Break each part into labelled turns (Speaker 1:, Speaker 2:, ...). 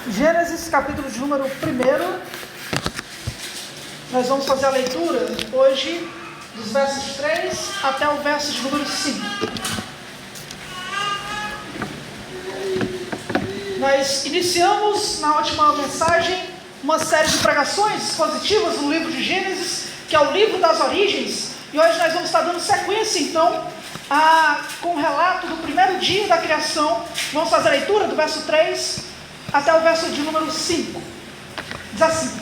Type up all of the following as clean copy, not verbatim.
Speaker 1: Gênesis, capítulo de número 1. Nós vamos fazer a leitura hoje dos versos 3 até o verso de número 5. Nós iniciamos na última mensagem uma série de pregações positivas no livro de Gênesis, que é o livro das origens, e hoje nós vamos estar dando sequência então com o relato do primeiro dia da criação. Vamos fazer a leitura do verso 3 até o verso de número 5. Diz assim: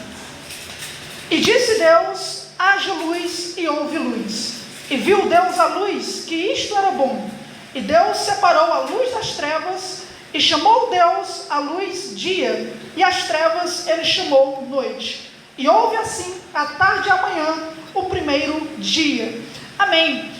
Speaker 1: E disse Deus: haja luz, e houve luz. E viu Deus a luz, que isto era bom. E Deus separou a luz das trevas, e chamou Deus a luz dia, e as trevas ele chamou noite. E houve assim a tarde e a manhã, o primeiro dia. Amém.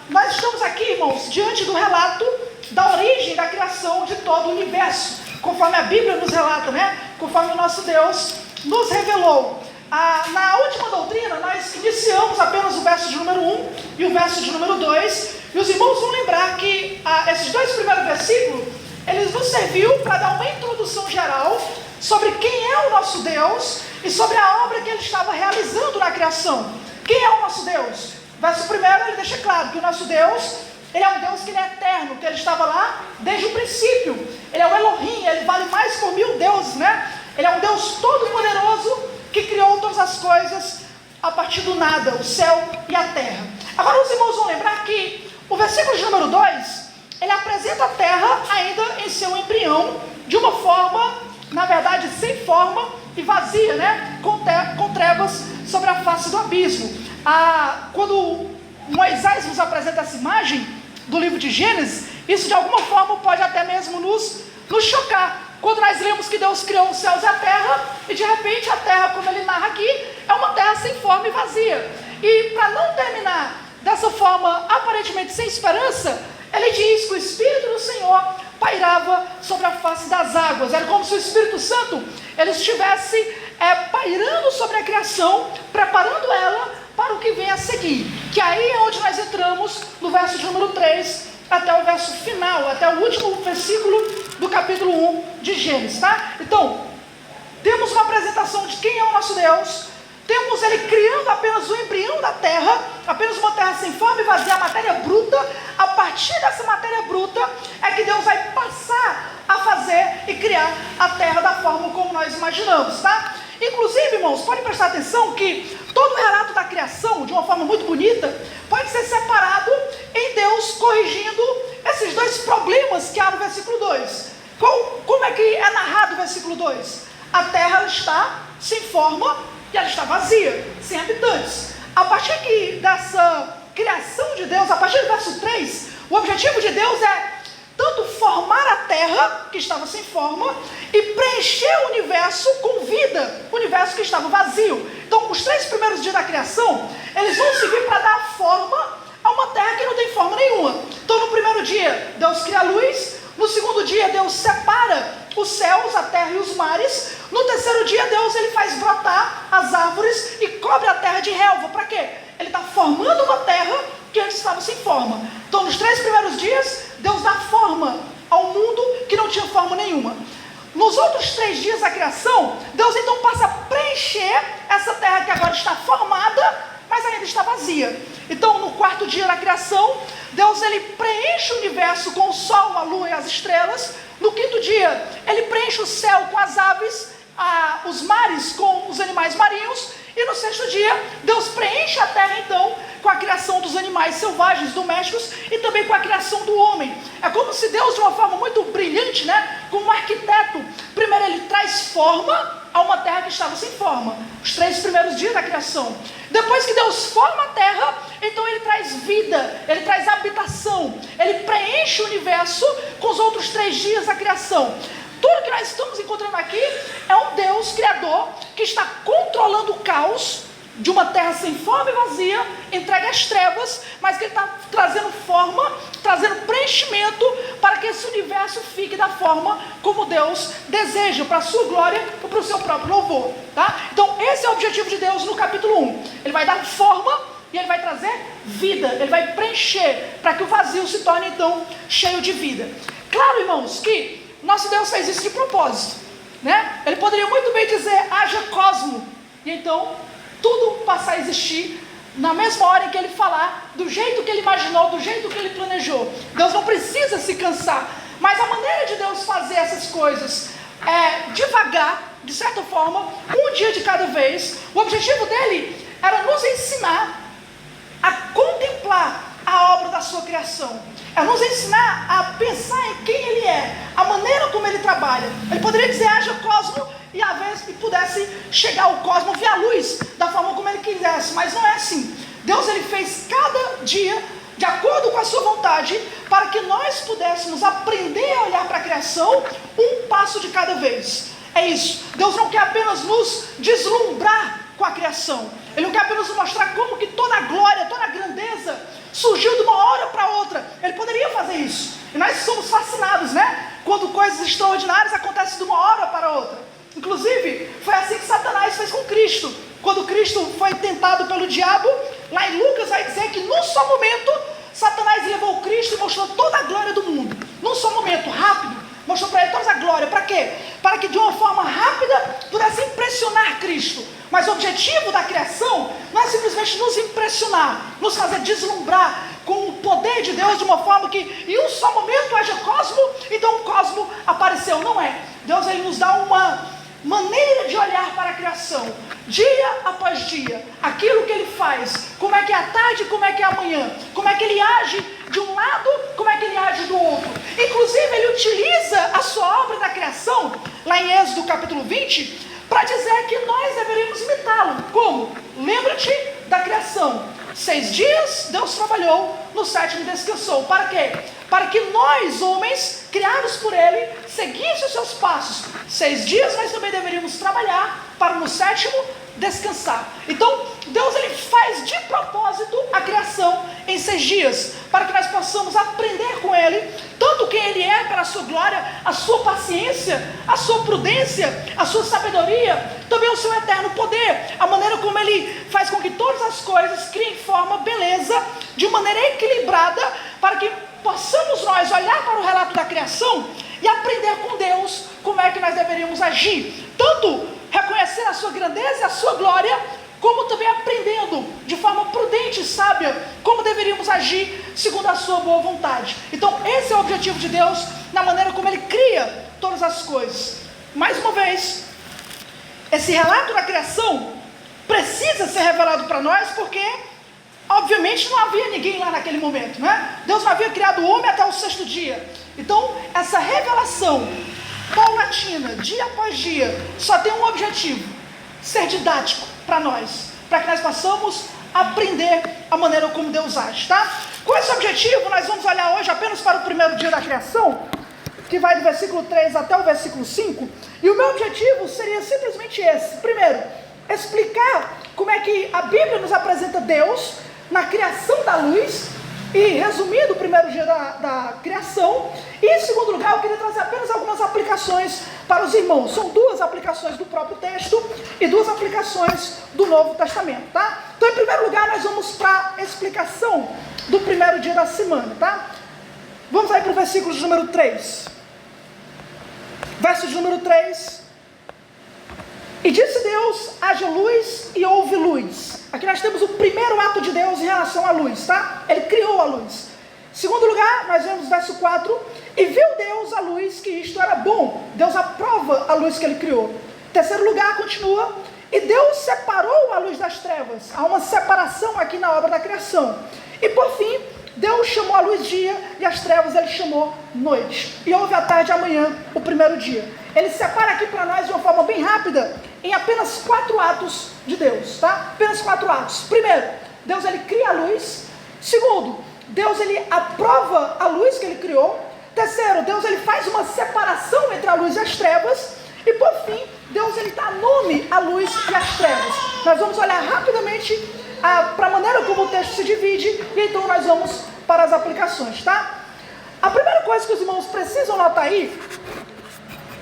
Speaker 1: Nós estamos aqui, irmãos, diante do relato da origem da criação de todo o universo, conforme a Bíblia nos relata, conforme o nosso Deus nos revelou. Na última doutrina, nós iniciamos apenas o verso de número 1 e o verso de número 2, e os irmãos vão lembrar que esses dois primeiros versículos, eles nos serviu para dar uma introdução geral sobre quem é o nosso Deus e sobre a obra que ele estava realizando na criação. Quem é o nosso Deus? O verso primeiro, ele deixa claro que o nosso Deus, ele é um Deus que ele é eterno, que ele estava lá desde o princípio. Ele é o Elohim, ele vale mais por 1000 deuses, Ele é um Deus todo-poderoso que criou todas as coisas a partir do nada, o céu e a terra. Agora os irmãos vão lembrar que o versículo de número 2, ele apresenta a terra ainda em seu embrião, de uma forma, na verdade, sem forma e vazia, com trevas sobre a face do abismo. Quando Moisés nos apresenta essa imagem do livro de Gênesis, isso de alguma forma pode até mesmo nos chocar. Quando nós lemos que Deus criou os céus e a terra, e de repente a terra, como ele narra aqui, é uma terra sem forma e vazia. E para não terminar dessa forma aparentemente sem esperança, ele diz que o Espírito do Senhor pairava sobre a face das águas. Era como se o Espírito Santo ele estivesse pairando sobre a criação, preparando ela para o que vem a seguir. Que aí é onde nós entramos no verso de número 3 até o verso final, até o último versículo do capítulo 1 de Gênesis, Então, temos uma apresentação de quem é o nosso Deus. Temos ele criando apenas o embrião da terra, apenas uma terra sem forma e vazia, a matéria bruta. A partir dessa matéria bruta é que Deus vai passar a fazer e criar a terra da forma como nós imaginamos, Inclusive, irmãos, podem prestar atenção que todo o relato da criação, de uma forma muito bonita, pode ser separado em Deus corrigindo esses dois problemas que há no versículo 2. Como é que é narrado o versículo 2? A terra ela está sem forma e ela está vazia, sem habitantes. A partir dessa criação de Deus, a partir do verso 3, o objetivo de Deus é tanto formar a terra, que estava sem forma, e preencher o universo com vida, o universo que estava vazio. Então, os 3 primeiros dias da criação, eles vão servir para dar forma a uma terra que não tem forma nenhuma. Então, no primeiro dia, Deus cria a luz. No segundo dia, Deus separa os céus, a terra e os mares. No terceiro dia, Deus ele faz brotar as árvores e cobre a terra de relva. Para quê? Ele está formando uma terra que antes estava sem forma. Então, nos 3 primeiros dias, Deus dá forma ao mundo que não tinha forma nenhuma. Nos outros 3 dias da criação, Deus então passa a preencher essa terra que agora está formada, mas ainda está vazia. Então, no 4º dia da criação, Deus ele preenche o universo com o sol, a lua e as estrelas. No 5º dia, ele preenche o céu com as aves, os mares com os animais marinhos. E no 6º dia, Deus preenche a terra então com a criação dos animais selvagens, domésticos, e também com a criação do homem. É como se Deus, de uma forma muito brilhante, como um arquiteto, primeiro ele traz forma a uma terra que estava sem forma. Os 3 primeiros dias da criação. Depois que Deus forma a terra, então ele traz vida, ele traz habitação, ele preenche o universo com os outros 3 dias da criação. Tudo que nós estamos encontrando aqui é um Deus criador que está controlando o caos de uma terra sem forma e vazia, entregue às trevas, mas que ele está trazendo forma, trazendo preenchimento para que esse universo fique da forma como Deus deseja, para a sua glória ou para o seu próprio louvor. Então esse é o objetivo de Deus no capítulo 1. Ele vai dar forma e ele vai trazer vida, ele vai preencher para que o vazio se torne então cheio de vida. Claro, irmãos, que nosso Deus fez isso de propósito. né? Ele poderia muito bem dizer, haja cosmo, e então tudo passar a existir na mesma hora em que ele falar, do jeito que ele imaginou, do jeito que ele planejou. Deus não precisa se cansar, mas a maneira de Deus fazer essas coisas é devagar, de certa forma, um dia de cada vez. O objetivo dele era nos ensinar a contemplar a obra da sua criação, é nos ensinar a pensar em quem ele é, a maneira como ele trabalha. Ele poderia dizer, haja cosmo, e a vez que pudesse chegar ao cosmo, ver a luz da forma como ele quisesse, mas não é assim. Deus, ele fez cada dia de acordo com a sua vontade, para que nós pudéssemos aprender a olhar para a criação um passo de cada vez. É isso. Deus não quer apenas nos deslumbrar com a criação, ele não quer apenas nos mostrar como que toda a glória, toda a grandeza surgiu de uma hora para outra. Ele poderia fazer isso, e nós somos fascinados, né? Quando coisas extraordinárias acontecem de uma hora para outra. Inclusive, foi assim que Satanás fez com Cristo. Quando Cristo foi tentado pelo diabo, lá em Lucas vai dizer que num só momento, Satanás levou Cristo e mostrou toda a glória do mundo. Num só momento, rápido, mostrou para ele toda a glória. Para quê? Para que de uma forma rápida pudesse impressionar Cristo. Mas o objetivo da criação não é simplesmente nos impressionar, nos fazer deslumbrar com o poder de Deus de uma forma que em um só momento haja cosmo, então o cosmo apareceu. Não é. Deus, ele nos dá uma maneira de olhar para a criação, dia após dia, aquilo que ele faz, como é que é a tarde, como é que é a manhã, como é que ele age de um lado, como é que ele age do outro. Inclusive, ele utiliza a sua obra da criação, lá em Êxodo capítulo 20, para dizer que nós deveríamos imitá-lo. Como? Lembra-te da criação. 6 dias Deus trabalhou, no 7º descansou. Para quê? Para que nós, homens, criados por ele, seguissem os seus passos. 6 dias nós também deveríamos trabalhar, para no 7º descansar. Então, Deus, ele faz de propósito a criação em 6 dias, para que nós possamos aprender com ele, tanto quem ele é para a sua glória, a sua paciência, a sua prudência, a sua sabedoria, também o seu eterno poder, a maneira como ele faz com que todas as coisas criem forma, beleza, de maneira equilibrada, para que possamos nós olhar para o relato da criação e aprender com Deus como é que nós deveríamos agir, tanto reconhecer a sua grandeza e a sua glória, como também aprendendo de forma prudente e sábia como deveríamos agir segundo a sua boa vontade. Então esse é o objetivo de Deus na maneira como ele cria todas as coisas. Mais uma vez, esse relato da criação precisa ser revelado para nós, porque obviamente não havia ninguém lá naquele momento, né? Deus não havia criado o homem até o 6º dia. Então essa revelação paulatina, dia após dia, só tem um objetivo: ser didático para nós, para que nós possamos aprender a maneira como Deus age, tá? Com esse objetivo, nós vamos olhar hoje apenas para o primeiro dia da criação, que vai do versículo 3 até o versículo 5, e o meu objetivo seria simplesmente esse. Primeiro, explicar como é que a Bíblia nos apresenta Deus na criação da luz, e resumindo o primeiro dia da criação. E em segundo lugar, eu queria trazer apenas algumas aplicações para os irmãos. São 2 aplicações do próprio texto e 2 aplicações do Novo Testamento, tá? Então, em primeiro lugar, nós vamos para a explicação do primeiro dia da semana, tá? Vamos aí para o versículo de número 3. Verso de número 3. E disse Deus, haja luz, e houve luz. Aqui nós temos o primeiro ato de Deus em relação à luz, tá? Ele criou a luz. Em segundo lugar, nós vemos verso 4. E viu Deus a luz, que isto era bom. Deus aprova a luz que ele criou. Em terceiro lugar, continua. E Deus separou a luz das trevas. Há uma separação aqui na obra da criação. E por fim, Deus chamou a luz dia, e as trevas ele chamou noite. E houve a tarde e a manhã, o primeiro dia. Ele separa aqui para nós de uma forma bem rápida, em apenas 4 atos de Deus, tá? Apenas 4 atos. Primeiro, Deus ele cria a luz. Segundo, Deus ele aprova a luz que ele criou. Terceiro, Deus ele faz uma separação entre a luz e as trevas. E por fim, Deus ele dá nome à luz e às trevas. Nós vamos olhar rapidamente para a maneira como o texto se divide, e então nós vamos para as aplicações, tá? A primeira coisa que os irmãos precisam notar aí,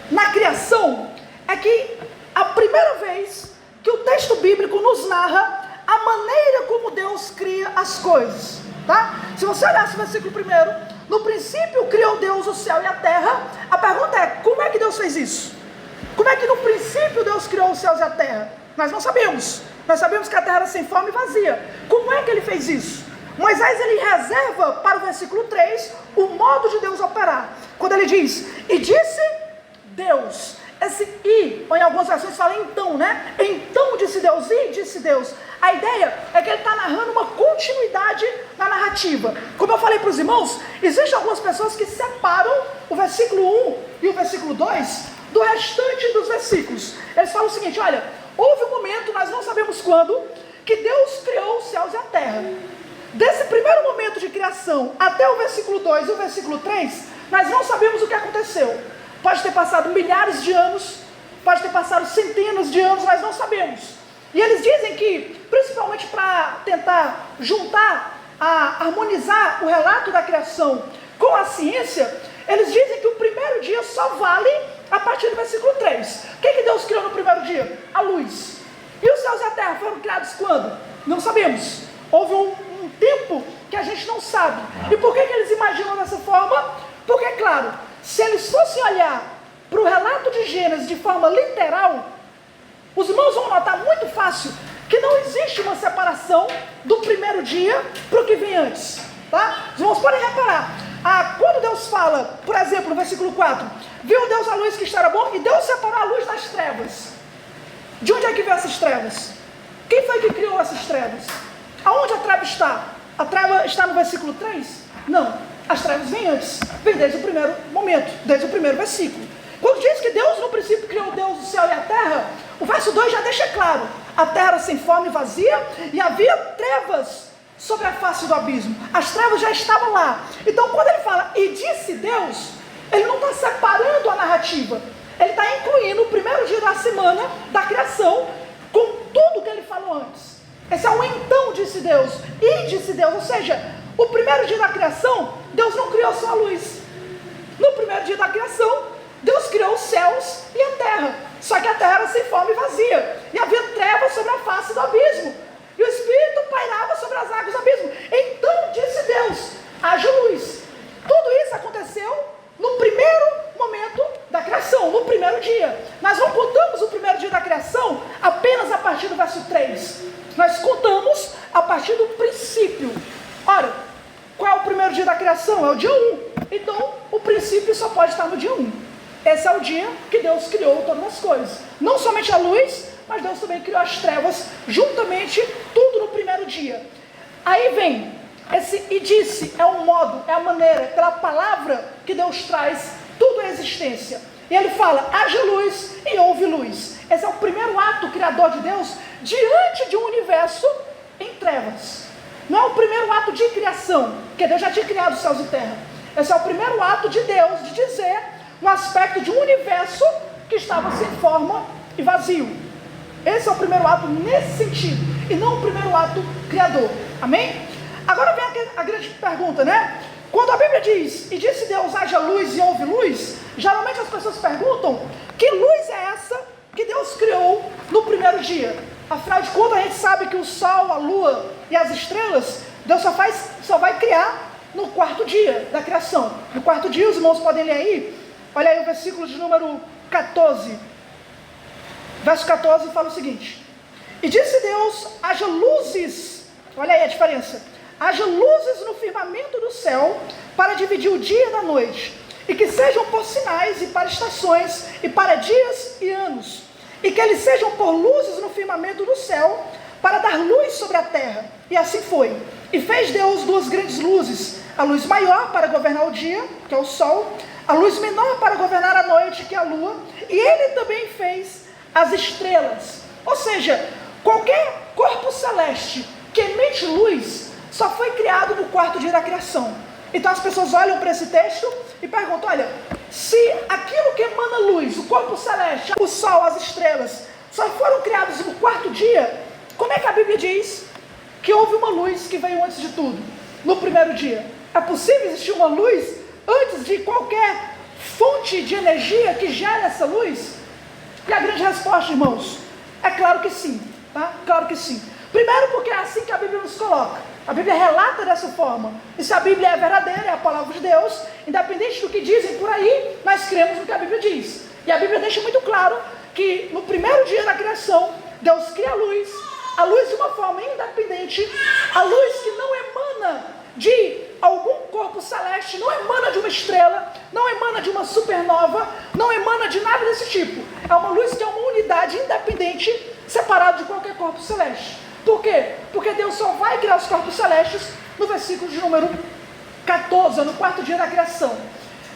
Speaker 1: na criação, é que a primeira vez que o texto bíblico nos narra a maneira como Deus cria as coisas, tá? Se você olhar o versículo 1, no princípio criou Deus o céu e a terra, a pergunta é, como é que Deus fez isso? Como é que no princípio Deus criou os céus e a terra? Nós não sabemos. Nós sabemos que a terra era sem forma e vazia. Como é que ele fez isso? Moisés, ele reserva para o versículo 3 o modo de Deus operar. Quando ele diz, e disse Deus. Esse e, ou em algumas versões fala então, né? Então disse Deus, e disse Deus. A ideia é que ele está narrando uma continuidade na narrativa. Como eu falei para os irmãos, existem algumas pessoas que separam o versículo 1 e o versículo 2 do restante dos versículos. Eles falam o seguinte, olha, houve um momento, nós não sabemos quando, que Deus criou os céus e a terra. Desse primeiro momento de criação até o versículo 2 e o versículo 3, nós não sabemos o que aconteceu. Pode ter passado milhares de anos, pode ter passado centenas de anos, nós não sabemos. E eles dizem que, principalmente para tentar juntar, harmonizar o relato da criação com a ciência, eles dizem que o primeiro dia só vale a partir do versículo 3. O que Deus criou no primeiro dia? A luz. E os céus e a terra foram criados quando? Não sabemos. Houve um tempo que a gente não sabe. E por que eles imaginam dessa forma? Porque, claro, se eles fossem olhar para o relato de Gênesis de forma literal, os irmãos vão notar muito fácil que não existe uma separação do primeiro dia para o que vem antes. Tá? Os irmãos podem reparar. Quando Deus fala, por exemplo, no versículo 4, viu Deus a luz que estava bom e Deus separou a luz das trevas. De onde é que veio essas trevas? Quem foi que criou essas trevas? Aonde a treva está? A treva está no versículo 3? Não, as trevas vêm antes, vem desde o primeiro momento, desde o primeiro versículo. Quando diz que Deus no princípio criou Deus o céu e a terra, o verso 2 já deixa claro, a terra era sem forma e vazia, e havia trevas sobre a face do abismo, as trevas já estavam lá. Então quando ele fala, e disse Deus, ele não está separando a narrativa, ele está incluindo o primeiro dia da semana da criação, com tudo que ele falou antes. Esse é o então disse Deus, e disse Deus, ou seja, o primeiro dia da criação, Deus não criou só a luz. No primeiro dia da criação, Deus criou os céus e a terra, só que a terra era sem forma e vazia, e havia trevas sobre a face do abismo, e o Espírito pairava sobre as águas do abismo. Então disse Deus, haja luz. Tudo isso aconteceu no primeiro momento da criação, no primeiro dia. Nós não contamos o primeiro dia da criação apenas a partir do verso 3. Nós contamos a partir do princípio. Ora, qual é o primeiro dia da criação? É o dia 1. Então, o princípio só pode estar no dia 1. Esse é o dia que Deus criou todas as coisas. Não somente a luz, mas Deus também criou as trevas, juntamente, tudo no primeiro dia. Aí vem, esse e disse, é um modo, é a maneira, pela palavra que Deus traz tudo à existência. E ele fala, haja luz e houve luz. Esse é o primeiro ato criador de Deus diante de um universo em trevas. Não é o primeiro ato de criação, porque Deus já tinha criado os céus e terra. Esse é o primeiro ato de Deus de dizer no aspecto de um universo que estava sem forma e vazio. Esse é o primeiro ato nesse sentido, e não o primeiro ato criador. Amém? Agora vem a grande pergunta, né? Quando a Bíblia diz, e disse Deus, haja luz e houve luz, geralmente as pessoas perguntam, que luz é essa que Deus criou no primeiro dia? Afinal de contas, a gente sabe que o sol, a lua e as estrelas, Deus só vai criar no quarto dia da criação. No quarto dia, os irmãos podem ler aí, olha aí o versículo de número 14. Verso 14 fala o seguinte, e disse Deus, haja luzes, olha aí a diferença, haja luzes no firmamento do céu, para dividir o dia da noite, e que sejam por sinais e para estações, e para dias e anos, e que eles sejam por luzes no firmamento do céu, para dar luz sobre a terra. E assim foi. E fez Deus duas grandes luzes, a luz maior para governar o dia, que é o sol, a luz menor para governar a noite, que é a lua, e ele também fez as estrelas. Ou seja, qualquer corpo celeste que emite luz só foi criado no quarto dia da criação. Então as pessoas olham para esse texto e perguntam, olha, se aquilo que emana luz, o corpo celeste, o sol, as estrelas, só foram criados no quarto dia, como é que a Bíblia diz que houve uma luz que veio antes de tudo, no primeiro dia? É possível existir uma luz antes de qualquer fonte de energia que gera essa luz? E a grande resposta, irmãos, é claro que sim, tá? Claro que sim. Primeiro porque é assim que a Bíblia nos coloca. A Bíblia relata dessa forma. E se a Bíblia é verdadeira, é a palavra de Deus, independente do que dizem por aí, nós cremos no que a Bíblia diz. E a Bíblia deixa muito claro que no primeiro dia da criação, Deus cria a luz de uma forma independente, a luz que não emana de algum corpo celeste, não emana de uma estrela, não emana de uma supernova, não emana de nada desse tipo. É uma luz que é uma unidade independente, separada de qualquer corpo celeste. Por quê? Porque Deus só vai criar os corpos celestes no versículo de número 14, no quarto dia da criação.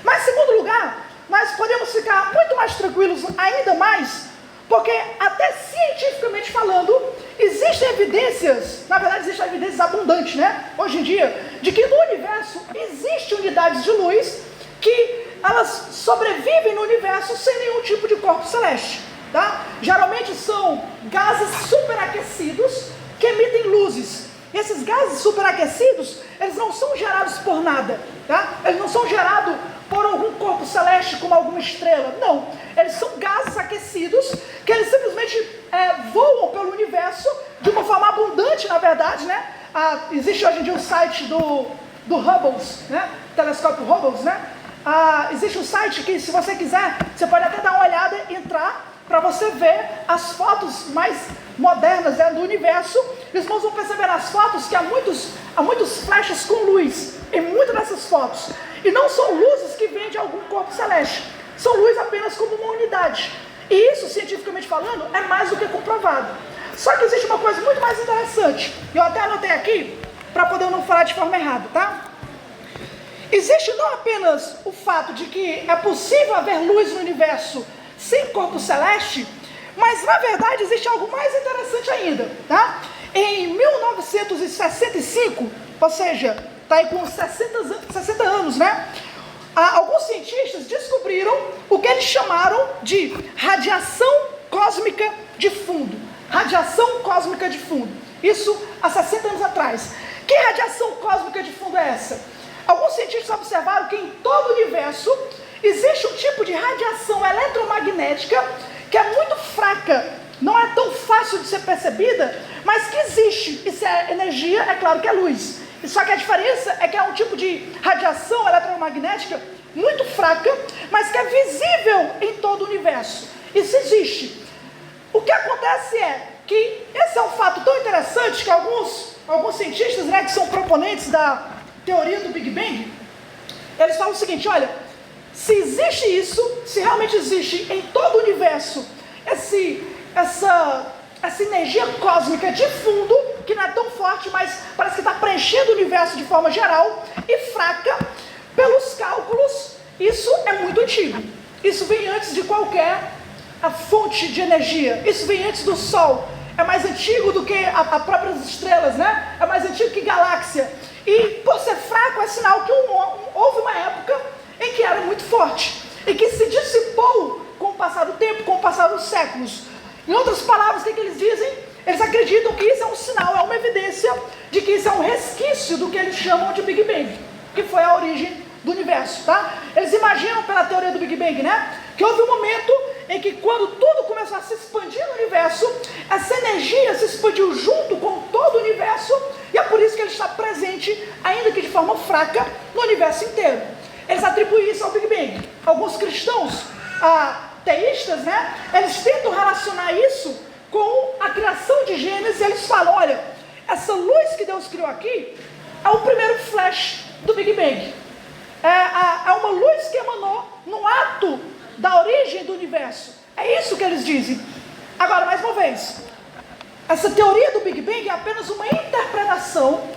Speaker 1: Mas, em segundo lugar, nós podemos ficar muito mais tranquilos ainda mais, porque até cientificamente falando, existem evidências, na verdade existem evidências abundantes, né? Hoje em dia, de que no universo existem unidades de luz que elas sobrevivem no universo sem nenhum tipo de corpo celeste, tá? Geralmente são gases superaquecidos que emitem luzes. E esses gases superaquecidos, eles não são gerados por nada, tá? Eles não são gerados por algum corpo celeste como alguma estrela, não. Eles são gases aquecidos que eles simplesmente voam pelo universo de uma forma abundante, na verdade, né? Existe hoje em dia o site do Hubble, né? Telescópio Hubble, né? Existe um site que, se você quiser, você pode até dar uma olhada, entrar, para você ver as fotos mais modernas, né, do universo. E os irmãos vão perceber nas fotos que há muitos flashes com luz em muitas dessas fotos. E não são luzes que vêm de algum corpo celeste, são luzes apenas como uma unidade. E isso, cientificamente falando, é mais do que comprovado. Só que existe uma coisa muito mais interessante, eu até anotei aqui, para poder não falar de forma errada, tá? Existe não apenas o fato de que é possível haver luz no universo sem corpo celeste, mas na verdade existe algo mais interessante ainda, tá? Em 1965, ou seja, está aí com 60 anos, né? Alguns cientistas descobriram o que eles chamaram de radiação cósmica de fundo. Radiação cósmica de fundo. Isso há 60 anos atrás. Que radiação cósmica de fundo é essa? Alguns cientistas observaram que em todo o universo existe um tipo de radiação eletromagnética que é muito fraca, não é tão fácil de ser percebida, mas que existe. E se é energia, é claro que é luz. Só que a diferença é que é um tipo de radiação eletromagnética muito fraca, mas que é visível em todo o universo. Isso existe. O que acontece é que esse é um fato tão interessante que alguns cientistas, né, que são proponentes da teoria do Big Bang, eles falam o seguinte: olha, se existe isso, se realmente existe em todo o universo essa energia cósmica de fundo, que não é tão forte, mas parece que está preenchendo o universo de forma geral e fraca, pelos cálculos, isso é muito antigo. Isso vem antes de qualquer fonte de energia, isso vem antes do Sol, é mais antigo do que as próprias estrelas, né? É mais antigo que galáxia. E por ser fraco é sinal que houve uma época em que era muito forte e que se dissipou com o passar do tempo, com o passar dos séculos. Em outras palavras, o que eles dizem? Eles acreditam que isso é um sinal, é uma evidência de que isso é um resquício do que eles chamam de Big Bang, que foi a origem do universo, tá? Eles imaginam, pela teoria do Big Bang, né, que houve um momento em que, quando tudo começou a se expandir no universo, essa energia se expandiu junto com todo o universo, e é por isso que ele está presente, ainda que de forma fraca, no universo inteiro. Eles atribuem isso ao Big Bang. Alguns cristãos teístas, né, eles tentam relacionar isso com a criação de Gênesis, e eles falam: olha, essa luz que Deus criou aqui é o primeiro flash do Big Bang. É uma luz que emanou no ato da origem do universo. É isso que eles dizem. Agora, mais uma vez, essa teoria do Big Bang é apenas uma interpretação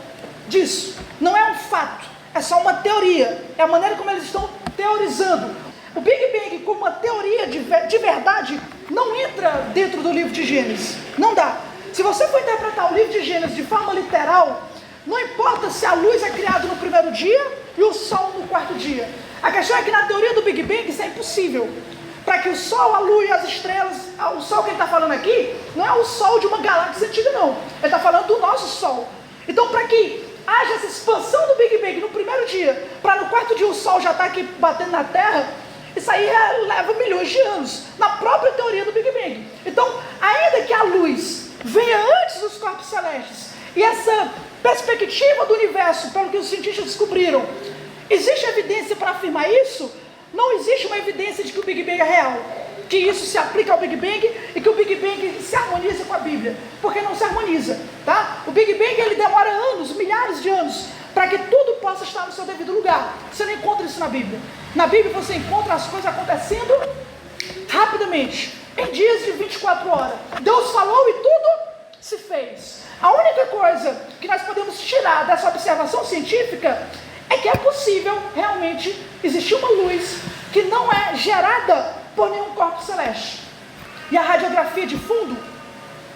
Speaker 1: disso. Não é um fato, é só uma teoria. É a maneira como eles estão teorizando. O Big Bang, como uma teoria de verdade, não entra dentro do livro de Gênesis. Não dá. Se você for interpretar o livro de Gênesis de forma literal, não importa se a luz é criada no primeiro dia e o Sol no quarto dia. A questão é que na teoria do Big Bang isso é impossível. Para que o Sol, a Lua e as estrelas, o Sol que ele está falando aqui, não é o Sol de uma galáxia antiga, não. Ele está falando do nosso Sol. Então, para que haja essa expansão do Big Bang no primeiro dia, para no quarto dia o Sol já estar aqui batendo na Terra, isso aí leva milhões de anos, na própria teoria do Big Bang. Então, ainda que a luz venha antes dos corpos celestes, e essa perspectiva do universo, pelo que os cientistas descobriram, existe evidência para afirmar isso? Não existe uma evidência de que o Big Bang é real. que isso se aplica ao Big Bang e que o Big Bang se harmoniza com a Bíblia, porque não se harmoniza, tá? O Big Bang, ele demora anos, milhares de anos, para que tudo possa estar no seu devido lugar. Você não encontra isso na Bíblia. Na Bíblia você encontra as coisas acontecendo rapidamente, em dias de 24 horas. Deus falou e tudo se fez. A única coisa que nós podemos tirar dessa observação científica é que é possível realmente existir uma luz que não é gerada por nenhum corpo celeste. E a radiografia de fundo,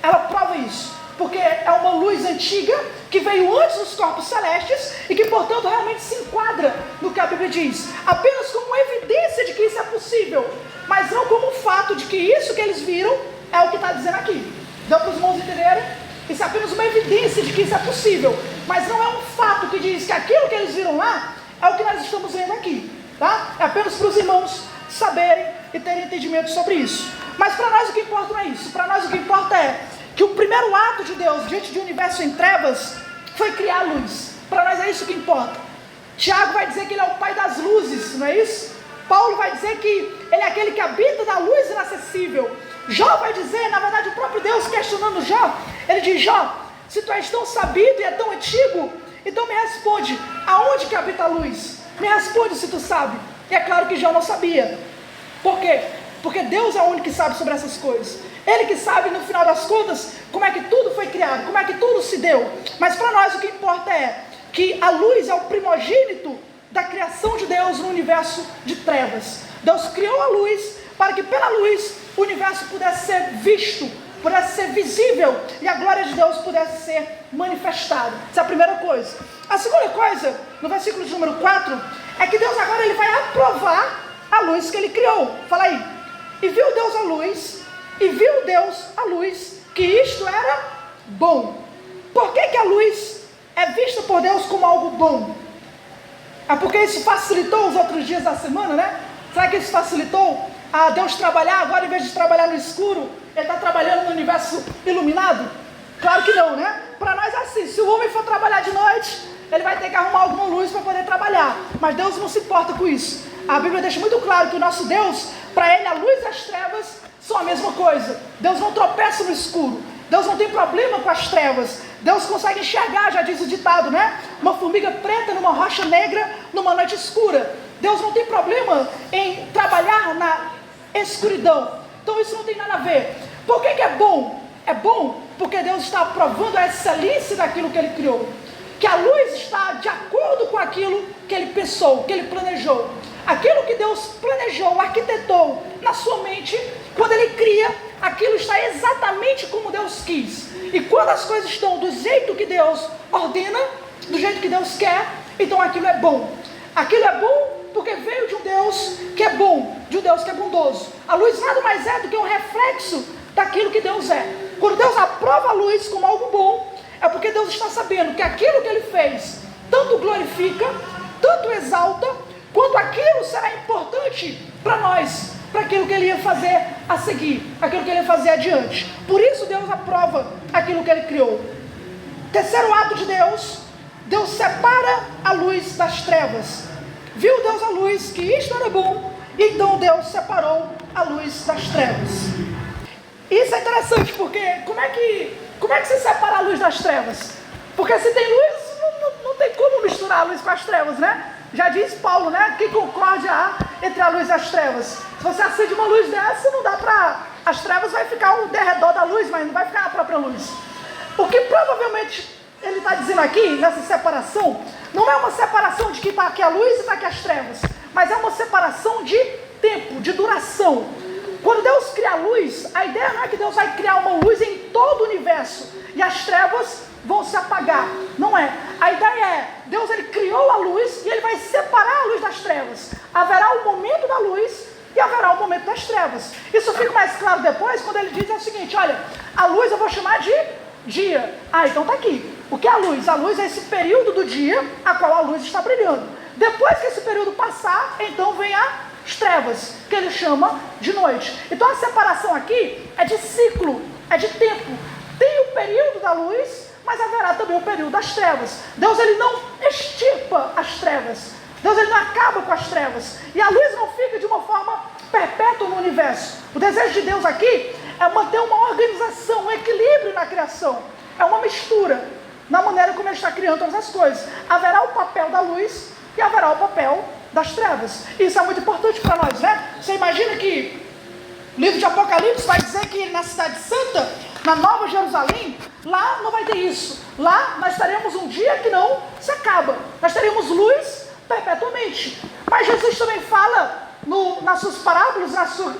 Speaker 1: ela prova isso, porque é uma luz antiga que veio antes dos corpos celestes e que, portanto, realmente se enquadra no que a Bíblia diz, apenas como evidência de que isso é possível, mas não como um fato de que isso que eles viram é o que está dizendo aqui. Deu para os irmãos entenderem? Isso é apenas uma evidência de que isso é possível, mas não é um fato que diz que aquilo que eles viram lá é o que nós estamos vendo aqui, tá? É apenas para os irmãos saberem e terem entendimento sobre isso. Mas para nós o que importa não é isso. Para nós o que importa é que o primeiro ato de Deus diante de um universo em trevas foi criar a luz. Para nós é isso que importa. Tiago vai dizer que ele é o pai das luzes, não é isso? Paulo vai dizer que ele é aquele que habita na luz inacessível. Jó vai dizer, na verdade o próprio Deus questionando Jó, ele diz: Jó, se tu és tão sabido e é tão antigo, então me responde, aonde que habita a luz? Me responde se tu sabe. E é claro que Jó não sabia. Por quê? Porque Deus é o único que sabe sobre essas coisas. Ele que sabe, no final das contas, como é que tudo foi criado, como é que tudo se deu. Mas para nós o que importa é que a luz é o primogênito da criação de Deus no universo de trevas. Deus criou a luz para que pela luz o universo pudesse ser visto, pudesse ser visível e a glória de Deus pudesse ser manifestada. Essa é a primeira coisa. A segunda coisa, no versículo de número 4, é que Deus agora ele vai aprovar a luz que ele criou. Fala aí. E viu Deus a luz, e viu Deus a luz, que isto era bom. Por que a luz é vista por Deus como algo bom? É porque isso facilitou os outros dias da semana, né? Será que isso facilitou a Deus trabalhar? Agora, em vez de trabalhar no escuro, ele está trabalhando no universo iluminado? Claro que não, né? Para nós é assim, se o homem for trabalhar de noite, ele vai ter que arrumar alguma luz para poder trabalhar. Mas Deus não se importa com isso. A Bíblia deixa muito claro que o nosso Deus, para ele a luz e as trevas são a mesma coisa. Deus não tropeça no escuro. Deus não tem problema com as trevas. Deus consegue enxergar, já diz o ditado, né? Uma formiga preta numa rocha negra numa noite escura. Deus não tem problema em trabalhar na escuridão. Então isso não tem nada a ver. Por que é bom? É bom porque Deus está provando a excelência daquilo que Ele criou. Que a luz está de acordo com aquilo que Ele pensou, que Ele planejou. Aquilo que Deus planejou, arquitetou na sua mente, quando Ele cria, aquilo está exatamente como Deus quis. E quando as coisas estão do jeito que Deus ordena, do jeito que Deus quer, então aquilo é bom. Aquilo é bom porque veio de um Deus que é bom, de um Deus que é bondoso. A luz nada mais é do que um reflexo daquilo que Deus é. Quando Deus aprova a luz como algo bom, é porque Deus está sabendo que aquilo que Ele fez tanto glorifica, tanto exalta, quanto aquilo será importante para nós, para aquilo que Ele ia fazer a seguir, aquilo que Ele ia fazer adiante. Por isso Deus aprova aquilo que Ele criou. Terceiro ato de Deus, Deus separa a luz das trevas. Viu Deus a luz, que isto era bom, e então Deus separou a luz das trevas. Isso é interessante, porque como é que você separa a luz das trevas? Porque se tem luz, não tem como misturar a luz com as trevas, né? Já diz Paulo, né? Que concórdia há entre a luz e as trevas. Se você acende uma luz dessa, não dá para... As trevas vai ficar ao derredor da luz, mas não vai ficar na própria luz. O que provavelmente ele está dizendo aqui, nessa separação, não é uma separação de que está aqui a luz e está aqui as trevas, mas é uma separação de tempo, de duração. Quando Deus cria a luz, a ideia não é que Deus vai criar uma luz em todo o universo e as trevas vão se apagar. Não é. A ideia é, Deus ele criou a luz e Ele vai separar a luz das trevas. Haverá o momento da luz e haverá o momento das trevas. Isso fica mais claro depois quando Ele diz o seguinte: olha, a luz eu vou chamar de dia. Ah, então está aqui. O que é a luz? A luz é esse período do dia a qual a luz está brilhando. Depois que esse período passar, então vem as trevas, que Ele chama de noite. Então a separação aqui é de ciclo, é de tempo. Tem o período da luz, mas haverá também o período das trevas. Deus ele não extirpa as trevas. Deus ele não acaba com as trevas. E a luz não fica de uma forma perpétua no universo. O desejo de Deus aqui é manter uma organização, um equilíbrio na criação. É uma mistura na maneira como ele está criando todas as coisas. Haverá o papel da luz e haverá o papel das trevas. Isso é muito importante para nós, né? Você imagina que o livro de Apocalipse vai dizer que na cidade santa, na Nova Jerusalém, lá não vai ter isso. Lá nós teremos um dia que não se acaba. Nós teremos luz perpetuamente. Mas Jesus também fala nas suas parábolas,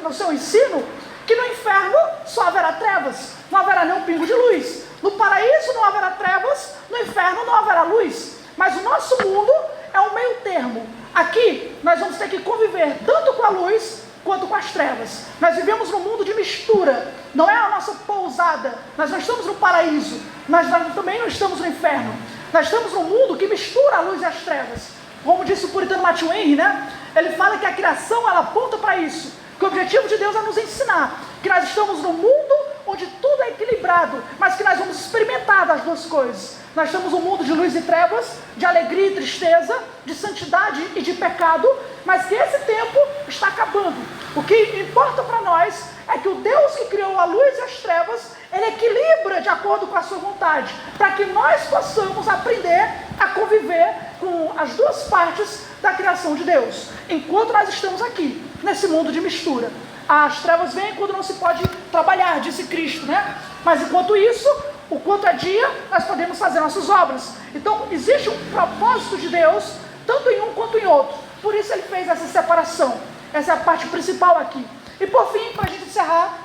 Speaker 1: no seu ensino, que no inferno só haverá trevas. Não haverá nem um pingo de luz. No paraíso não haverá trevas, no inferno não haverá luz. Mas o nosso mundo é um meio termo. Aqui nós vamos ter que conviver tanto com a luz quanto com as trevas. Nós vivemos num mundo de mistura. Não é a nossa pousada. Nós não estamos no paraíso. Nós também não estamos no inferno. Nós estamos num mundo que mistura a luz e as trevas. Como disse o puritano Matthew Henry, né? Ele fala que a criação ela aponta para isso. Que o objetivo de Deus é nos ensinar que nós estamos num mundo onde tudo é equilibrado, mas que nós vamos experimentar das duas coisas. Nós estamos num mundo de luz e trevas, de alegria e tristeza, de santidade e de pecado, mas que esse tempo está acabando. O que importa para nós é que o Deus que criou a luz e as trevas, ele equilibra de acordo com a sua vontade, para que nós possamos aprender a conviver com as duas partes da criação de Deus, enquanto nós estamos aqui, nesse mundo de mistura. As trevas vêm quando não se pode trabalhar, disse Cristo, né? Mas enquanto isso, o quanto é dia, nós podemos fazer nossas obras. Então, existe um propósito de Deus, tanto em um quanto em outro. Por isso ele fez essa separação. Essa é a parte principal aqui. E por fim, para a gente encerrar,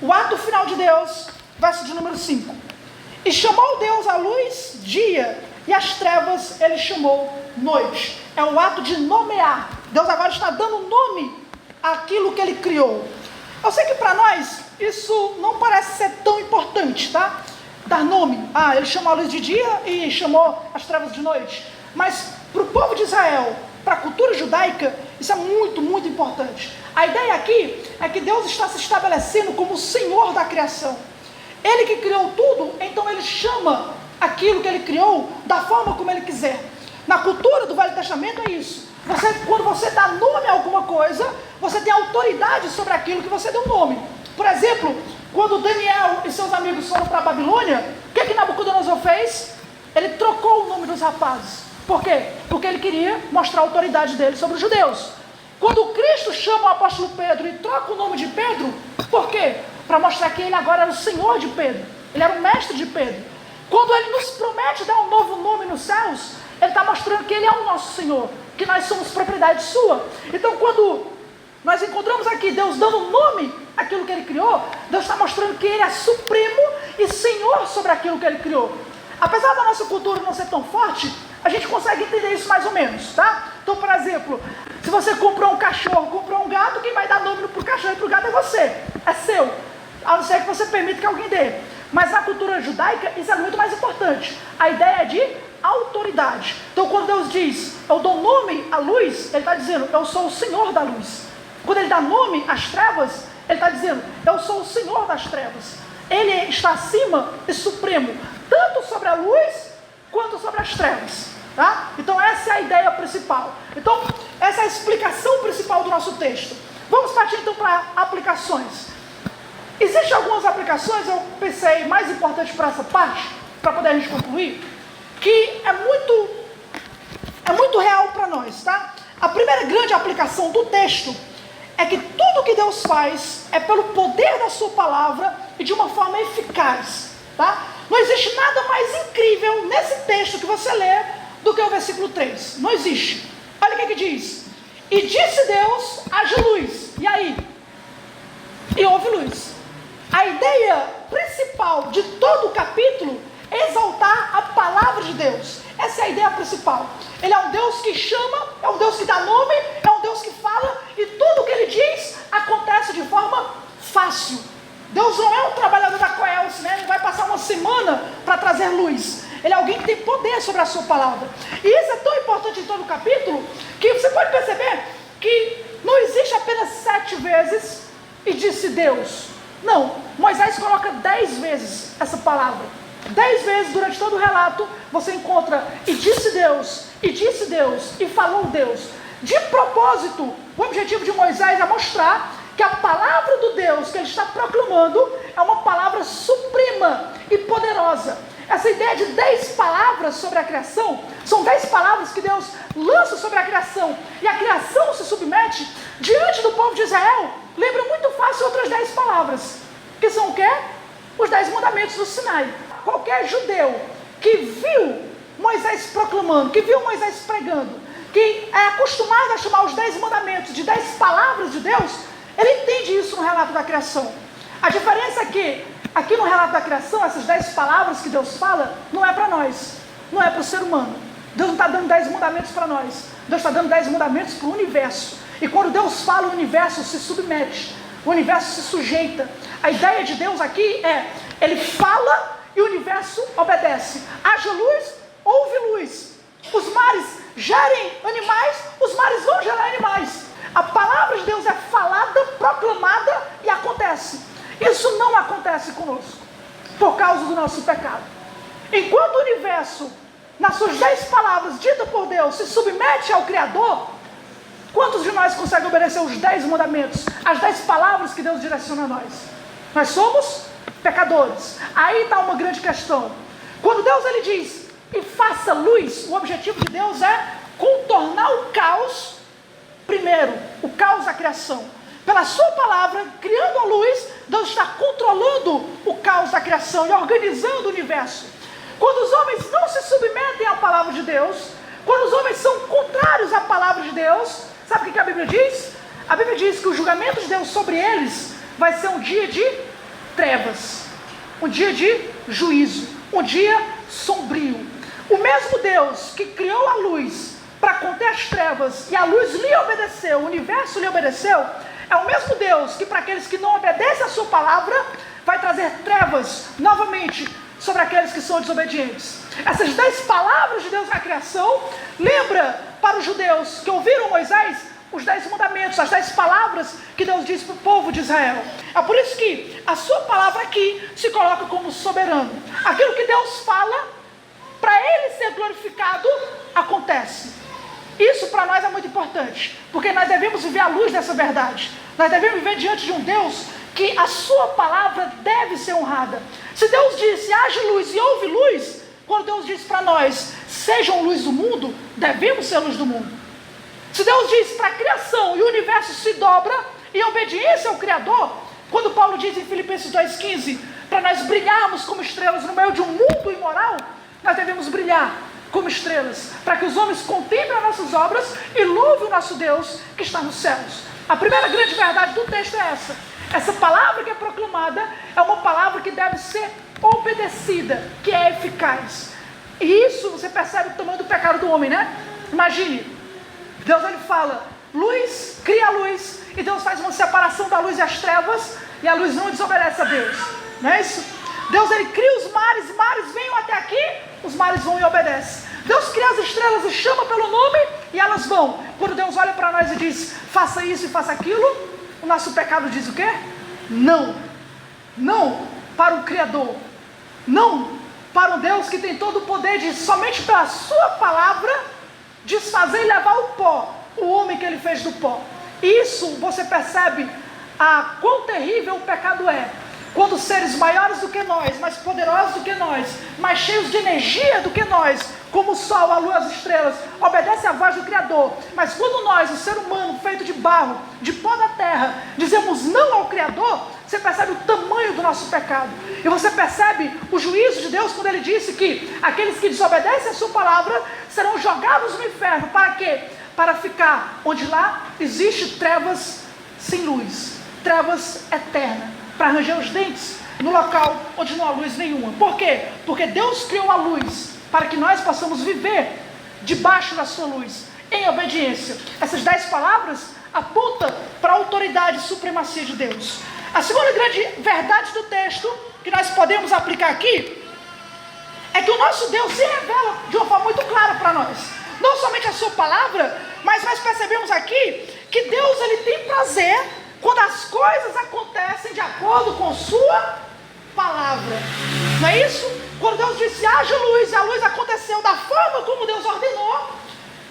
Speaker 1: o ato final de Deus, verso de número 5. E chamou Deus a luz dia, e as trevas ele chamou noite. É o ato de nomear. Deus agora está dando nome àquilo que ele criou. Eu sei que para nós isso não parece ser tão importante, tá? Dar nome. Ele chamou a luz de dia e chamou as trevas de noite. Mas para o povo de Israel, para a cultura judaica, isso é muito, muito importante. A ideia aqui é que Deus está se estabelecendo como o Senhor da criação. Ele que criou tudo, então ele chama aquilo que ele criou da forma como ele quiser. Na cultura do Velho Testamento é isso. Quando você dá nome a alguma coisa, você tem autoridade sobre aquilo que você deu nome. Por exemplo, quando Daniel e seus amigos foram para a Babilônia, o que Nabucodonosor fez? Ele trocou o nome dos rapazes. Por quê? Porque ele queria mostrar a autoridade dele sobre os judeus. Quando Cristo chama o apóstolo Pedro e troca o nome de Pedro, por quê? Para mostrar que ele agora era o Senhor de Pedro. Ele era o mestre de Pedro. Quando ele nos promete dar um novo nome nos céus, ele está mostrando que ele é o nosso Senhor, que nós somos propriedade sua. Então quando nós encontramos aqui Deus dando nome àquilo que ele criou, Deus está mostrando que ele é supremo e Senhor sobre aquilo que ele criou. Apesar da nossa cultura não ser tão forte, a gente consegue entender isso mais ou menos, tá? Então, por exemplo, se você comprou um cachorro, comprou um gato, quem vai dar nome para o cachorro e para o gato é você, é seu, a não ser que você permita que alguém dê. Mas na cultura judaica isso é muito mais importante. A ideia é de autoridade. Então quando Deus diz, eu dou nome à luz, ele está dizendo, eu sou o Senhor da luz. Quando ele dá nome às trevas, ele está dizendo, eu sou o Senhor das trevas. Ele está acima e supremo, tanto sobre a luz, quanto sobre as trevas. Tá? Então essa é a ideia principal. Então essa é a explicação principal do nosso texto. Vamos partir então para aplicações. Existem algumas aplicações, eu pensei mais importante para essa parte, para poder a gente concluir, que é muito real para nós, tá? A primeira grande aplicação do texto é que tudo que Deus faz é pelo poder da sua palavra e de uma forma eficaz, tá? Não existe nada mais incrível nesse texto que você lê do que o versículo 3. Não existe. Olha o que diz. E disse Deus, haja luz. E aí? E houve luz. A ideia principal de todo o capítulo é exaltar a palavra de Deus. Essa é a ideia principal. Ele é um Deus que chama, é um Deus que dá nome, é um Deus que fala, e tudo o que ele diz acontece de forma fácil. Deus não é um trabalhador da Coelce, né? Ele vai passar uma semana para trazer luz. Ele é alguém que tem poder sobre a sua palavra. E isso é tão importante em todo o capítulo, que você pode perceber que não existe apenas 7 vezes e disse Deus. Não, Moisés coloca 10 vezes essa palavra. 10 vezes durante todo o relato você encontra e disse Deus, e falou Deus. De propósito, o objetivo de Moisés é mostrar que a palavra do Deus que ele está proclamando é uma palavra suprema e poderosa. Essa ideia de 10 palavras sobre a criação, são 10 palavras que Deus lança sobre a criação, e a criação se submete diante do povo de Israel. Lembra muito fácil outras 10 palavras, que são o quê? Os 10 mandamentos do Sinai. Qualquer judeu que viu Moisés proclamando, que viu Moisés pregando, que é acostumado a chamar os 10 mandamentos de 10 palavras de Deus, ele entende isso no relato da criação. A diferença é que, aqui no relato da criação, essas 10 palavras que Deus fala, não é para nós, não é para o ser humano. Deus não está dando 10 mandamentos para nós, Deus está dando 10 mandamentos para o universo. E quando Deus fala, o universo se submete, o universo se sujeita. A ideia de Deus aqui é, ele fala e o universo obedece. Haja luz, houve luz. Os mares gerem animais, os mares vão gerar animais. A palavra de Deus é falada, proclamada e acontece. Isso não acontece conosco, por causa do nosso pecado. Enquanto o universo, nas suas 10 palavras ditas por Deus, se submete ao Criador, quantos de nós conseguem obedecer os 10 mandamentos, as 10 palavras que Deus direciona a nós? Nós somos pecadores. Aí está uma grande questão. Quando Deus ele diz, e faça luz, o objetivo de Deus é contornar o caos. Primeiro, o caos da criação. Pela sua palavra, criando a luz, Deus está controlando o caos da criação e organizando o universo. Quando os homens não se submetem à palavra de Deus, quando os homens são contrários à palavra de Deus, sabe o que a Bíblia diz? A Bíblia diz que o julgamento de Deus sobre eles vai ser um dia de trevas, um dia de juízo, um dia sombrio. O mesmo Deus que criou a luz para conter as trevas, e a luz lhe obedeceu, o universo lhe obedeceu, é o mesmo Deus que para aqueles que não obedecem a sua palavra, vai trazer trevas novamente sobre aqueles que são desobedientes. Essas 10 palavras de Deus na criação, lembra para os judeus que ouviram Moisés, os 10 mandamentos, as 10 palavras que Deus disse para o povo de Israel. É por isso que a sua palavra aqui se coloca como soberano. Aquilo que Deus fala, para ele ser glorificado, acontece. Isso para nós é muito importante, porque nós devemos viver à luz dessa verdade. Nós devemos viver diante de um Deus que a sua palavra deve ser honrada. Se Deus disse, haja luz e houve luz, quando Deus disse para nós, sejam luz do mundo, devemos ser luz do mundo. Se Deus disse para a criação e o universo se dobra em obediência ao Criador, quando Paulo diz em Filipenses 2,15, para nós brilharmos como estrelas no meio de um mundo imoral, nós devemos brilhar como estrelas, para que os homens contemplem as nossas obras e louvem o nosso Deus que está nos céus. A primeira grande verdade do texto é essa. Essa palavra que é proclamada é uma palavra que deve ser obedecida, que é eficaz. E isso você percebe o tamanho do pecado do homem, né? Imagine, Deus ele fala, luz, cria a luz, e Deus faz uma separação da luz e as trevas, e a luz não desobedece a Deus, não é isso? Deus ele cria os mares venham até aqui, os mares vão e obedecem. Deus cria as estrelas e chama pelo nome, e elas vão. Quando Deus olha para nós e diz, faça isso e faça aquilo, o nosso pecado diz o quê? Não. Não para o Criador. Não para o Deus que tem todo o poder de, somente pela sua palavra, desfazer e levar o pó, o homem que ele fez do pó. Isso você percebe quão terrível o pecado é. Quando seres maiores do que nós, mais poderosos do que nós, mais cheios de energia do que nós, como o sol, a lua, as estrelas, obedecem à voz do Criador. Mas quando nós, o ser humano feito de barro, de pó da terra, dizemos não ao Criador, você percebe o tamanho do nosso pecado. E você percebe o juízo de Deus quando ele disse que aqueles que desobedecem a sua palavra serão jogados no inferno. Para quê? Para ficar onde lá existe trevas sem luz, trevas eternas, para ranger os dentes no local onde não há luz nenhuma. Por quê? Porque Deus criou a luz para que nós possamos viver debaixo da sua luz, em obediência. Essas 10 palavras apontam para a autoridade e supremacia de Deus. A segunda grande verdade do texto que nós podemos aplicar aqui é que o nosso Deus se revela de uma forma muito clara para nós. Não somente a sua palavra, mas nós percebemos aqui que Deus ele tem prazer quando as coisas acontecem de acordo com sua palavra. Não é isso? Quando Deus disse, haja luz, e a luz aconteceu da forma como Deus ordenou,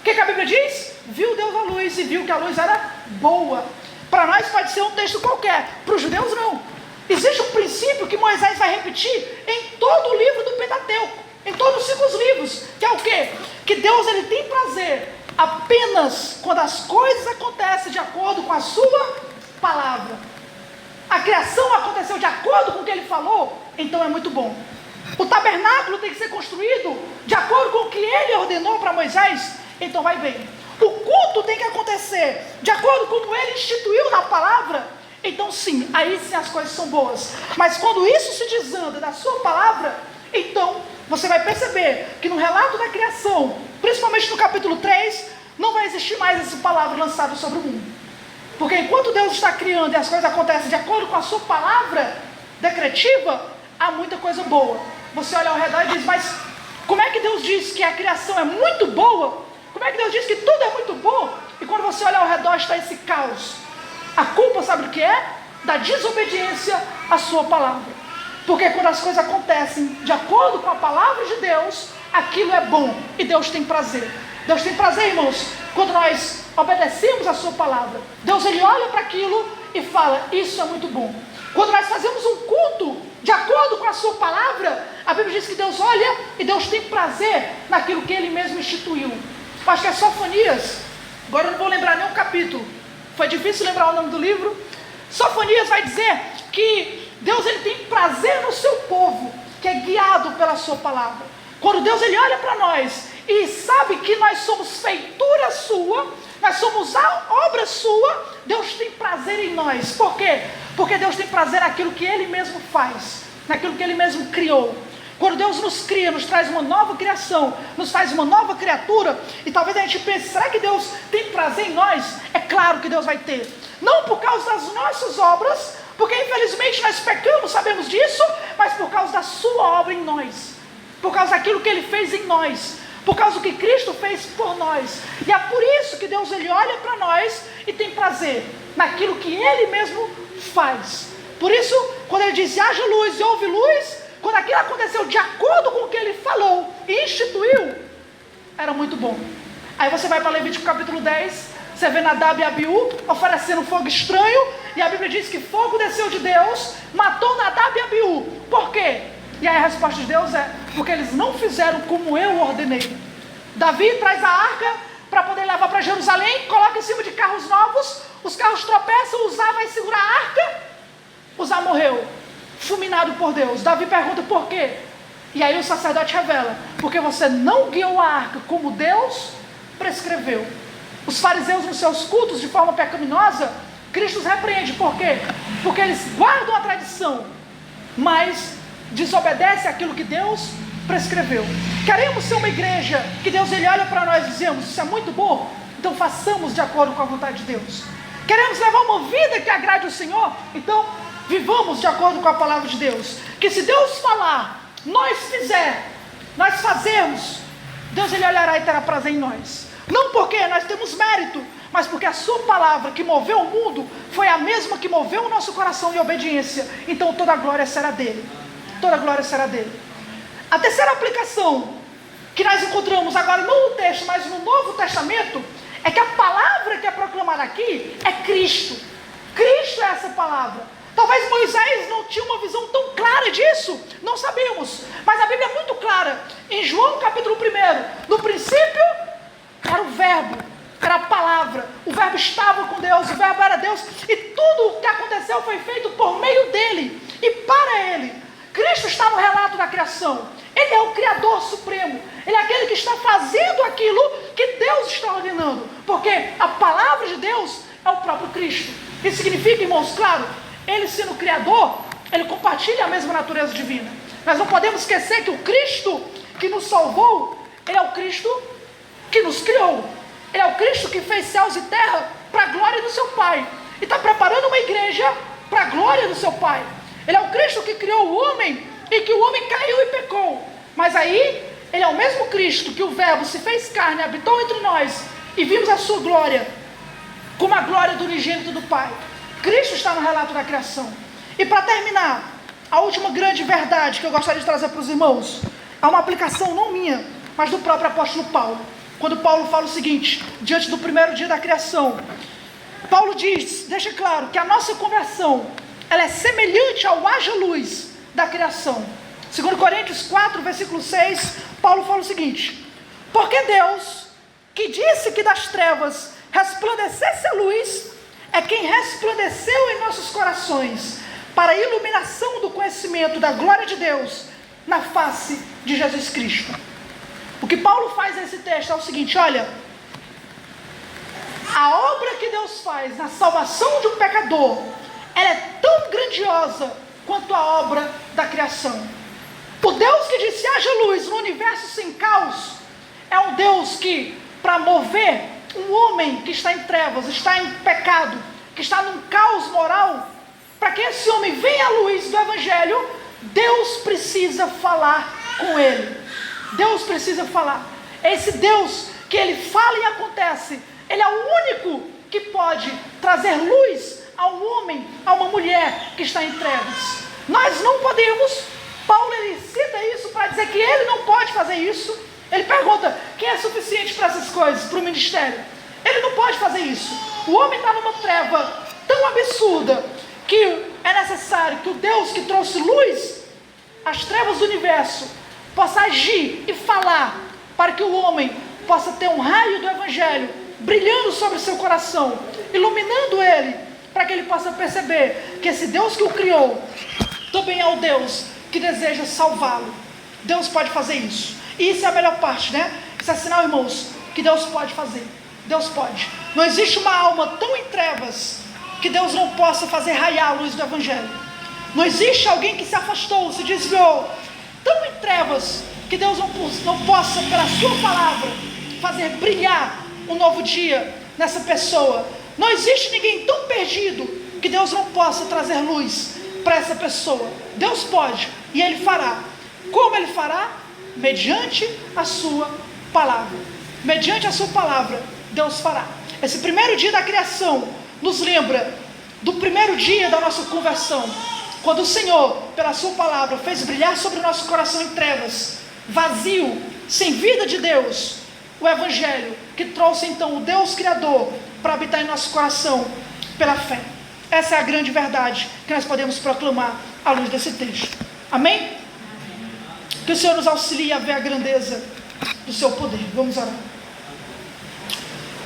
Speaker 1: o que a Bíblia diz? viu Deus a luz e viu que a luz era boa. Para nós pode ser um texto qualquer, para os judeus não. Existe um princípio que Moisés vai repetir em todo o livro do Pentateuco, em todos os 5 livros, que é o quê? Que Deus ele tem prazer apenas quando as coisas acontecem de acordo com a sua palavra. A criação aconteceu de acordo com o que ele falou, então é muito bom. O tabernáculo tem que ser construído de acordo com o que ele ordenou para Moisés, então vai bem. O culto tem que acontecer de acordo com o que ele instituiu na palavra, então sim, aí sim as coisas são boas. Mas quando isso se desanda da sua palavra, então você vai perceber que no relato da criação, principalmente no capítulo 3, não vai existir mais essa palavra lançada sobre o mundo. Porque enquanto Deus está criando e as coisas acontecem de acordo com a sua palavra decretiva, há muita coisa boa. Você olha ao redor e diz, mas como é que Deus diz que a criação é muito boa? Como é que Deus diz que tudo é muito bom? E quando você olha ao redor está esse caos. A culpa, sabe o que é? Da desobediência à sua palavra. Porque quando as coisas acontecem de acordo com a palavra de Deus, aquilo é bom e Deus tem prazer. Deus tem prazer, irmãos, quando nós obedecemos a sua palavra. Deus ele olha para aquilo e fala, isso é muito bom. Quando nós fazemos um culto de acordo com a sua palavra, a Bíblia diz que Deus olha e Deus tem prazer naquilo que ele mesmo instituiu. Eu acho que é Sofonias, agora eu não vou lembrar nenhum capítulo, foi difícil lembrar o nome do livro. Sofonias vai dizer que Deus ele tem prazer no seu povo, que é guiado pela sua palavra. Quando Deus ele olha para nós e sabe que nós somos feitura sua, nós somos a obra sua, Deus tem prazer em nós. Por quê? Porque Deus tem prazer naquilo que ele mesmo faz, naquilo que ele mesmo criou. Quando Deus nos cria, nos traz uma nova criação, nos faz uma nova criatura, e talvez a gente pense, será que Deus tem prazer em nós? É claro que Deus vai ter. Não por causa das nossas obras, porque infelizmente nós pecamos, sabemos disso, mas por causa da sua obra em nós, por causa daquilo que ele fez em nós, por causa do que Cristo fez por nós. E é por isso que Deus ele olha para nós e tem prazer naquilo que ele mesmo faz. Por isso, quando ele diz, haja luz e houve luz, quando aquilo aconteceu de acordo com o que ele falou e instituiu, era muito bom. Aí você vai para Levítico capítulo 10, você vê Nadab e Abiú oferecendo fogo estranho, e a Bíblia diz que fogo desceu de Deus, matou Nadab e Abiú. Por quê? E aí a resposta de Deus é, porque eles não fizeram como eu ordenei. Davi traz a arca para poder levar para Jerusalém, coloca em cima de carros novos, os carros tropeçam, Uzá vai segurar a arca, Uzá morreu, fulminado por Deus. Davi pergunta por quê? E aí o sacerdote revela, porque você não guiou a arca como Deus prescreveu. Os fariseus nos seus cultos de forma pecaminosa, Cristo os repreende. Por quê? Porque eles guardam a tradição, mas desobedecem aquilo que Deus prescreveu. Queremos ser uma igreja que Deus ele olha para nós e dizemos, isso é muito bom, então façamos de acordo com a vontade de Deus. Queremos levar uma vida que agrade o Senhor, então vivamos de acordo com a palavra de Deus. Que se Deus falar, nós fazermos, Deus ele olhará e terá prazer em nós. Não porque nós temos mérito, mas porque a sua palavra que moveu o mundo foi a mesma que moveu o nosso coração em obediência. Então toda a glória será dele. Toda a glória será dele. A terceira aplicação que nós encontramos agora não no texto, mas no Novo Testamento, é que a palavra que é proclamada aqui é Cristo. Cristo é essa palavra. Talvez Moisés não tinha uma visão tão clara disso, não sabemos, mas a Bíblia é muito clara. Em João capítulo 1, no princípio era o verbo, era a palavra, o verbo estava com Deus, o verbo era Deus, e tudo o que aconteceu foi feito por meio dele e para ele. Cristo está no relato da criação, ele é o Criador supremo, ele é aquele que está fazendo aquilo que Deus está ordenando, porque a palavra de Deus é o próprio Cristo. Isso significa, irmãos, claro, ele sendo Criador, ele compartilha a mesma natureza divina. Nós não podemos esquecer que o Cristo que nos salvou, ele é o Cristo que nos criou. Ele é o Cristo que fez céus e terra para a glória do seu Pai. E está preparando uma igreja para a glória do seu Pai. Ele é o Cristo que criou o homem e que o homem caiu e pecou. Mas aí, ele é o mesmo Cristo que o Verbo se fez carne, habitou entre nós e vimos a sua glória, como a glória do unigênito do Pai. Cristo está no relato da criação. E para terminar, a última grande verdade que eu gostaria de trazer para os irmãos, é uma aplicação não minha, mas do próprio apóstolo Paulo. quando Paulo fala o seguinte, diante do primeiro dia da criação. Paulo diz, deixa claro, que a nossa conversão, ela é semelhante ao haja luz da criação. 2 Coríntios 4, versículo 6, Paulo fala o seguinte: porque Deus, que disse que das trevas resplandecesse a luz, é quem resplandeceu em nossos corações, para a iluminação do conhecimento da glória de Deus, na face de Jesus Cristo. O que Paulo faz nesse texto é o seguinte, olha, a obra que Deus faz na salvação de um pecador, ela é tão grandiosa quanto a obra da criação. O Deus que disse haja luz no universo sem caos, é um Deus que, para mover um homem que está em trevas, está em pecado, que está num caos moral, para que esse homem venha à luz do Evangelho, Deus precisa falar com ele. Deus precisa falar. É esse Deus que ele fala e acontece. Ele é o único que pode trazer luz a um homem, a uma mulher que está em trevas. Nós não podemos. Paulo ele cita isso para dizer que ele não pode fazer isso. Ele pergunta, quem é suficiente para essas coisas, para o ministério? Ele não pode fazer isso. O homem está numa treva tão absurda que é necessário que o Deus que trouxe luz às trevas do universo possa agir e falar para que o homem possa ter um raio do Evangelho brilhando sobre o seu coração, iluminando ele, para que ele possa perceber que esse Deus que o criou também é o Deus que deseja salvá-lo. Deus pode fazer isso. E isso é a melhor parte, né? Isso é sinal, irmãos, que Deus pode fazer. Deus pode. Não existe uma alma tão em trevas que Deus não possa fazer raiar a luz do Evangelho. Não existe alguém que se afastou, se desviou, tão em trevas, que Deus não possa, pela sua palavra, fazer brilhar um novo dia nessa pessoa. Não existe ninguém tão perdido que Deus não possa trazer luz para essa pessoa. Deus pode, e Ele fará. Como Ele fará? Mediante a sua palavra. Mediante a sua palavra, Deus fará. Esse primeiro dia da criação nos lembra do primeiro dia da nossa conversão, quando o Senhor, pela sua palavra, fez brilhar sobre o nosso coração em trevas, vazio, sem vida de Deus, o Evangelho, que trouxe então o Deus Criador para habitar em nosso coração pela fé. Essa é a grande verdade que nós podemos proclamar à luz desse texto. Amém? Que o Senhor nos auxilie a ver a grandeza do seu poder. Vamos orar.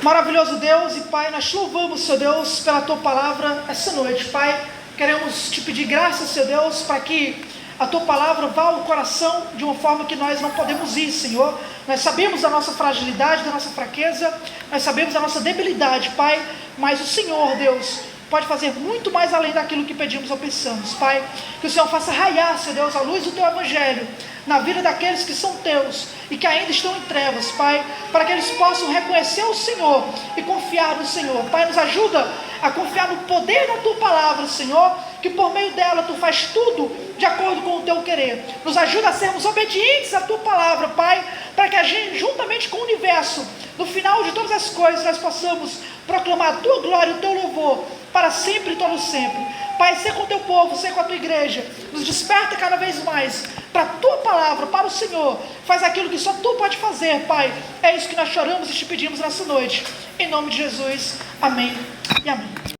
Speaker 1: Maravilhoso Deus e Pai, nós te louvamos, Senhor Deus, pela tua palavra essa noite, Pai. Queremos te pedir graça, Senhor Deus, para que a tua palavra vá ao coração de uma forma que nós não podemos ir, Senhor. Nós sabemos da nossa fragilidade, da nossa fraqueza, nós sabemos da nossa debilidade, Pai, mas o Senhor, Deus, pode fazer muito mais além daquilo que pedimos ou pensamos, Pai. Que o Senhor faça raiar, Senhor Deus, a luz do teu Evangelho na vida daqueles que são teus e que ainda estão em trevas, Pai, para que eles possam reconhecer o Senhor e confiar no Senhor. Pai, nos ajuda a confiar no poder da tua palavra, Senhor, que por meio dela tu faz tudo de acordo com o teu querer. Nos ajuda a sermos obedientes à tua palavra, Pai, para que a gente, juntamente com o universo, no final de todas as coisas, nós possamos proclamar a tua glória e o teu louvor para sempre e todo sempre. Pai, ser com o teu povo, ser com a tua igreja, nos desperta cada vez mais para a tua palavra, para o Senhor. Faz aquilo que só tu pode fazer, Pai. É isso que nós choramos e te pedimos nessa noite. Em nome de Jesus, amém e amém.